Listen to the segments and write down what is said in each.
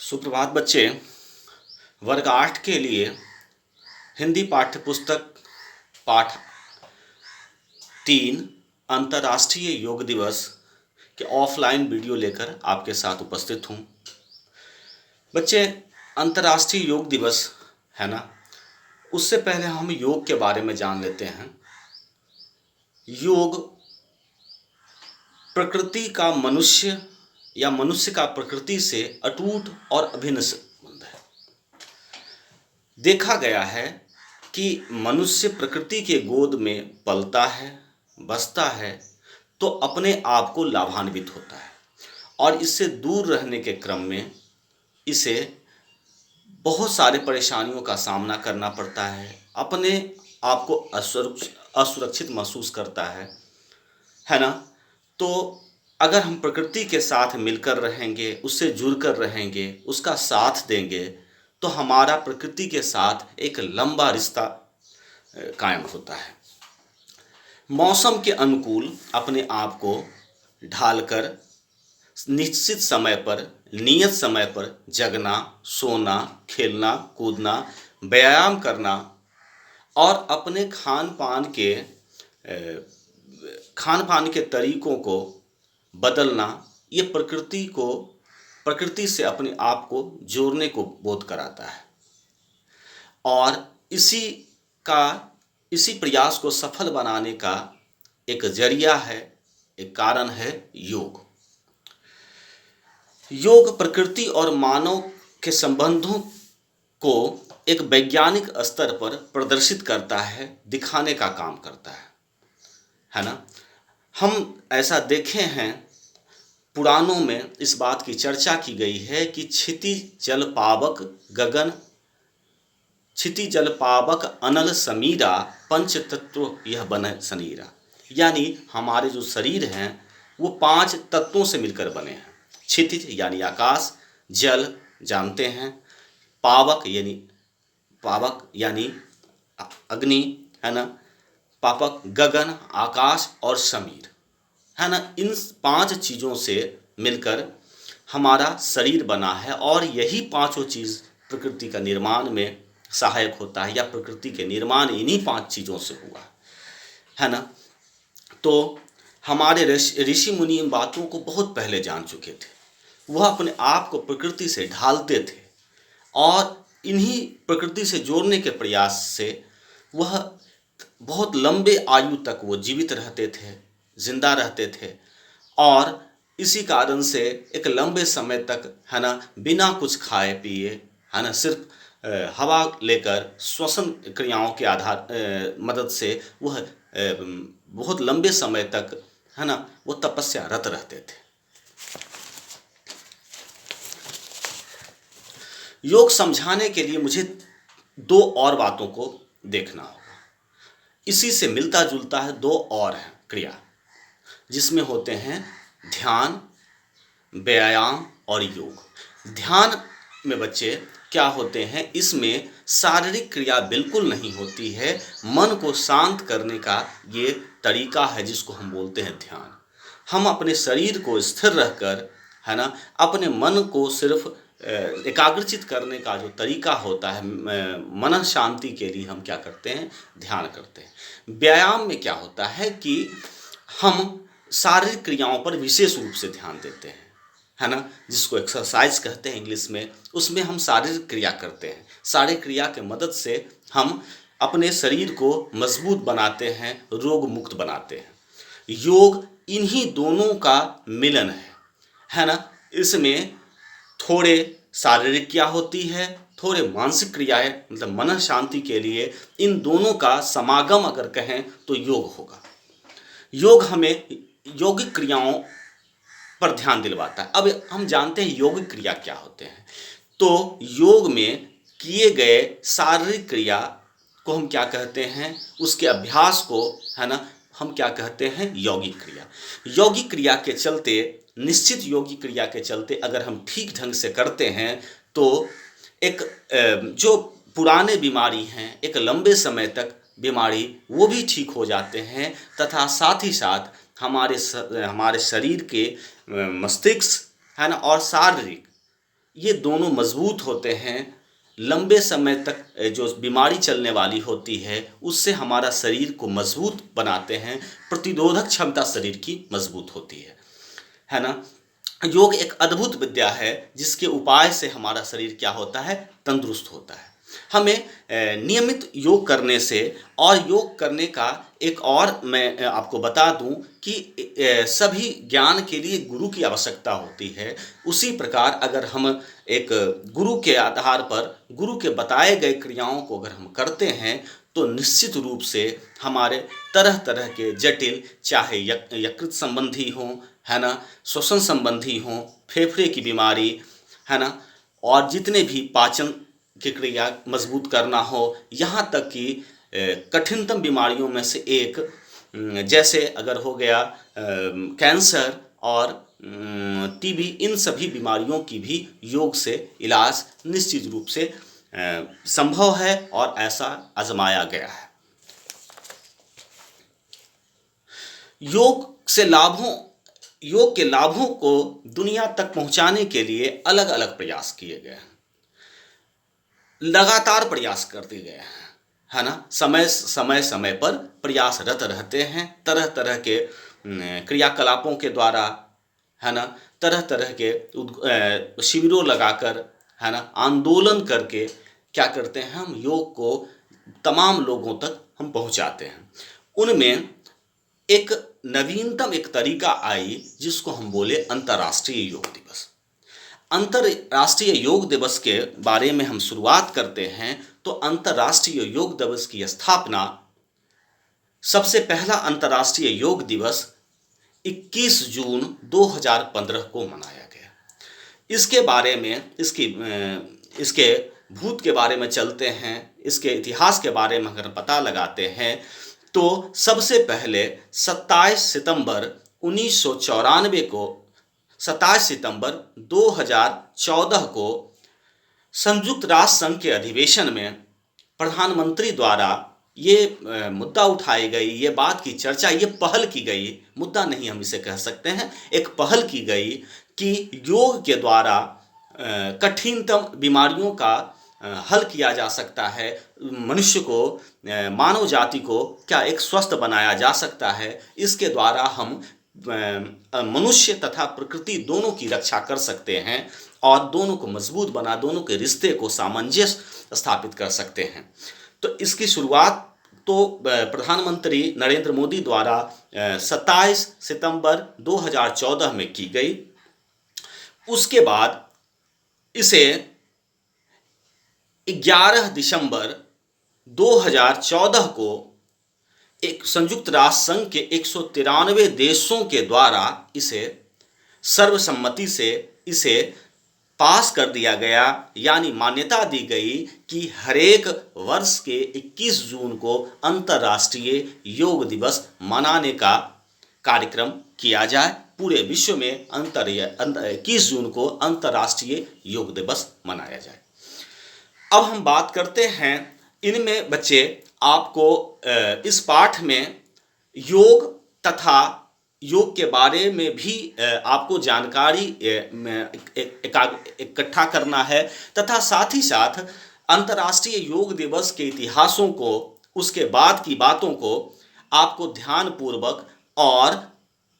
सुप्रभात बच्चे। वर्ग 8 के लिए हिंदी पाठ्य पुस्तक पाठ 3 अंतर्राष्ट्रीय योग दिवस के ऑफलाइन वीडियो लेकर आपके साथ उपस्थित हूँ। बच्चे, अंतर्राष्ट्रीय योग दिवस है ना, उससे पहले हम योग के बारे में जान लेते हैं। योग प्रकृति का मनुष्य या मनुष्य का प्रकृति से अटूट और अभिन्न संबंध है। देखा गया है कि मनुष्य प्रकृति के गोद में पलता है, बसता है तो अपने आप को लाभान्वित होता है और इससे दूर रहने के क्रम में इसे बहुत सारे परेशानियों का सामना करना पड़ता है, अपने आप को असुरक्षित महसूस करता है ना। तो अगर हम प्रकृति के साथ मिलकर रहेंगे, उससे जुड़कर रहेंगे, उसका साथ देंगे तो हमारा प्रकृति के साथ एक लंबा रिश्ता कायम होता है। मौसम के अनुकूल अपने आप को ढालकर निश्चित समय पर, नियत समय पर जगना, सोना, खेलना, कूदना, व्यायाम करना और अपने खान पान के तरीकों को बदलना, ये प्रकृति से अपने आप को जोड़ने को बोध कराता है और इसी प्रयास को सफल बनाने का एक जरिया है, एक कारण है योग। योग प्रकृति और मानव के संबंधों को एक वैज्ञानिक स्तर पर प्रदर्शित करता है, दिखाने का काम करता है ना। हम ऐसा देखे हैं, पुराणों में इस बात की चर्चा की गई है कि क्षिति जल पावक अनल समीरा पंच तत्व यह बन शरीरा। यानी हमारे जो शरीर हैं वो 5 तत्वों से मिलकर बने हैं। क्षितिज यानी आकाश, जल जानते हैं, पावक यानी अग्नि है ना, पापक गगन आकाश और समीर है ना। इन 5 चीज़ों से मिलकर हमारा शरीर बना है और यही पांचों चीज़ प्रकृति का निर्माण में सहायक होता है, या प्रकृति के निर्माण इन्हीं 5 चीज़ों से हुआ है ना। तो हमारे ऋषि मुनि इन बातों को बहुत पहले जान चुके थे। वह अपने आप को प्रकृति से ढालते थे और इन्हीं प्रकृति से जोड़ने के प्रयास से वह बहुत लंबे आयु तक वो जीवित रहते थे, जिंदा रहते थे और इसी कारण से एक लंबे समय तक है ना, बिना कुछ खाए पिए है ना, सिर्फ हवा लेकर श्वसन क्रियाओं के मदद से वह बहुत लंबे समय तक है ना, वो तपस्यारत रहते थे। योग समझाने के लिए मुझे 2 और बातों को देखना होगा। इसी से मिलता जुलता है 2 और है क्रिया, जिसमें होते हैं ध्यान, व्यायाम और योग। ध्यान में बच्चे क्या होते हैं, इसमें शारीरिक क्रिया बिल्कुल नहीं होती है, मन को शांत करने का ये तरीका है जिसको हम बोलते हैं ध्यान। हम अपने शरीर को स्थिर रखकर है ना, अपने मन को सिर्फ एकाग्रचित करने का जो तरीका होता है, मन शांति के लिए हम क्या करते हैं, ध्यान करते हैं। व्यायाम में क्या होता है कि हम शारीरिक क्रियाओं पर विशेष रूप से ध्यान देते हैं है ना, जिसको एक्सरसाइज कहते हैं इंग्लिश में। उसमें हम शारीरिक क्रिया करते हैं, शारीरिक क्रिया के मदद से हम अपने शरीर को मजबूत बनाते हैं, रोग मुक्त बनाते हैं। योग इन्हीं दोनों का मिलन है ना। इसमें थोड़े शारीरिक क्रिया होती है, थोड़े मानसिक क्रियाएं, मतलब मन शांति के लिए इन दोनों का समागम अगर कहें तो योग होगा। योग हमें यौगिक क्रियाओं पर ध्यान दिलवाता है। अब हम जानते हैं यौगिक क्रिया क्या होते हैं। तो योग में किए गए शारीरिक क्रिया को हम क्या कहते हैं, उसके अभ्यास को है ना, हम क्या कहते हैं, यौगिक क्रिया। यौगिक क्रिया के चलते, निश्चित यौगिक क्रिया के चलते अगर हम ठीक ढंग से करते हैं तो एक जो पुराने बीमारी हैं, एक लंबे समय तक बीमारी, वो भी ठीक हो जाते हैं तथा साथ ही साथ हमारे शरीर के मस्तिष्क है ना और शारीरिक ये दोनों मजबूत होते हैं। लंबे समय तक जो बीमारी चलने वाली होती है उससे हमारा शरीर को मजबूत बनाते हैं, प्रतिरोधक क्षमता शरीर की मजबूत होती है ना। योग एक अद्भुत विद्या है जिसके उपाय से हमारा शरीर क्या होता है, तंदुरुस्त होता है। हमें नियमित योग करने से, और योग करने का एक और मैं आपको बता दूं कि सभी ज्ञान के लिए गुरु की आवश्यकता होती है। उसी प्रकार अगर हम एक गुरु के आधार पर, गुरु के बताए गए क्रियाओं को अगर हम करते हैं तो निश्चित रूप से हमारे तरह तरह के जटिल, चाहे यकृत संबंधी हों, है ना, श्वसन संबंधी हों, फेफड़े की बीमारी, है ना, और जितने भी पाचन की क्रिया मजबूत करना हो, यहाँ तक कि कठिनतम बीमारियों में से एक जैसे अगर हो गया कैंसर और टीबी, इन सभी बीमारियों की भी योग से इलाज निश्चित रूप से संभव है और ऐसा आजमाया गया है। योग के लाभों को दुनिया तक पहुंचाने के लिए अलग अलग प्रयास किए गए हैं, लगातार प्रयास करते गए हैं, है ना। समय पर प्रयासरत रहते हैं, तरह तरह के क्रियाकलापों के द्वारा, है ना, तरह तरह के शिविरों लगाकर, है ना, आंदोलन करके क्या करते हैं, हम योग को तमाम लोगों तक हम पहुंचाते हैं। उनमें एक नवीनतम एक तरीका आई जिसको हम बोले अंतर्राष्ट्रीय योग दिवस। अंतर्राष्ट्रीय योग दिवस के बारे में हम शुरुआत करते हैं तो अंतर्राष्ट्रीय योग दिवस की स्थापना, सबसे पहला अंतर्राष्ट्रीय योग दिवस 21 जून 2015 को मनाया गया। इसके बारे में, इसके भूत के बारे में चलते हैं, इसके इतिहास के बारे में अगर पता लगाते हैं तो सबसे पहले 27 सितंबर 1994 को, 27 सितंबर 2014 को संयुक्त राष्ट्र संघ के अधिवेशन में प्रधानमंत्री द्वारा ये मुद्दा उठाई गई, ये बात की चर्चा, ये पहल की गई, मुद्दा नहीं हम इसे कह सकते हैं, एक पहल की गई कि योग के द्वारा कठिनतम बीमारियों का हल किया जा सकता है, मनुष्य को, मानव जाति को क्या एक स्वस्थ बनाया जा सकता है। इसके द्वारा हम मनुष्य तथा प्रकृति दोनों की रक्षा कर सकते हैं और दोनों को मजबूत बना, दोनों के रिश्ते को सामंजस्य स्थापित कर सकते हैं। तो इसकी शुरुआत तो प्रधानमंत्री नरेंद्र मोदी द्वारा 27 सितंबर 2014 में की गई। उसके बाद इसे 11 दिसंबर 2014 को एक संयुक्त राष्ट्र संघ के 193 देशों के द्वारा इसे सर्वसम्मति से इसे पास कर दिया गया, यानी मान्यता दी गई कि हरेक वर्ष के 21 जून को अंतर्राष्ट्रीय योग दिवस मनाने का कार्यक्रम किया जाए। पूरे विश्व में 21 जून को अंतर्राष्ट्रीय योग दिवस मनाया जाए। अब हम बात करते हैं इनमें बच्चे, आपको इस पाठ में योग तथा योग के बारे में भी आपको जानकारी इकट्ठा करना है तथा साथ ही साथ अंतर्राष्ट्रीय योग दिवस के इतिहासों को, उसके बाद की बातों को आपको ध्यानपूर्वक और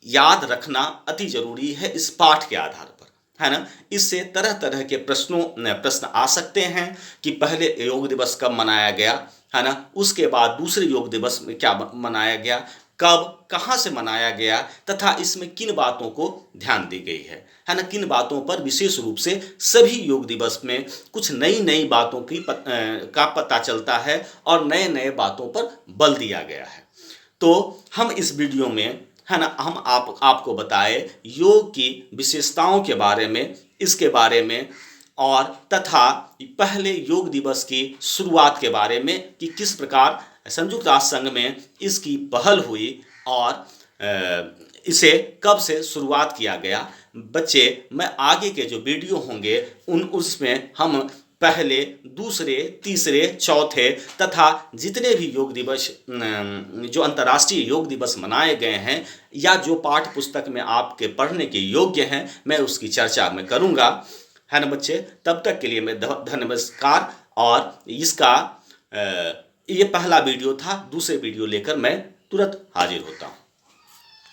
याद रखना अति जरूरी है इस पाठ के आधार पर, है ना। इससे तरह तरह के प्रश्न आ सकते हैं कि पहले योग दिवस कब मनाया गया, है ना, उसके बाद दूसरे योग दिवस में क्या मनाया गया, कब, कहाँ से मनाया गया तथा इसमें किन बातों को ध्यान दी गई है ना। किन बातों पर विशेष रूप से सभी योग दिवस में कुछ नई नई बातों का पता चलता है और नए नए बातों पर बल दिया गया है। तो हम इस वीडियो में, है ना, हम आपको बताए योग की विशेषताओं के बारे में, इसके बारे में, और तथा पहले योग दिवस की शुरुआत के बारे में कि किस प्रकार संयुक्त राष्ट्र संघ में इसकी पहल हुई और इसे कब से शुरुआत किया गया। बच्चे, मैं आगे के जो वीडियो होंगे उसमें हम पहले, दूसरे, तीसरे, चौथे तथा जितने भी योग दिवस जो अंतर्राष्ट्रीय योग दिवस मनाए गए हैं या जो पाठ्य पुस्तक में आपके पढ़ने के योग्य हैं, मैं उसकी चर्चा में करूँगा। है ना बच्चे। तब तक के लिए मैं नमस्कार। और इसका ये पहला वीडियो था, दूसरे वीडियो लेकर मैं तुरंत हाजिर होता हूँ।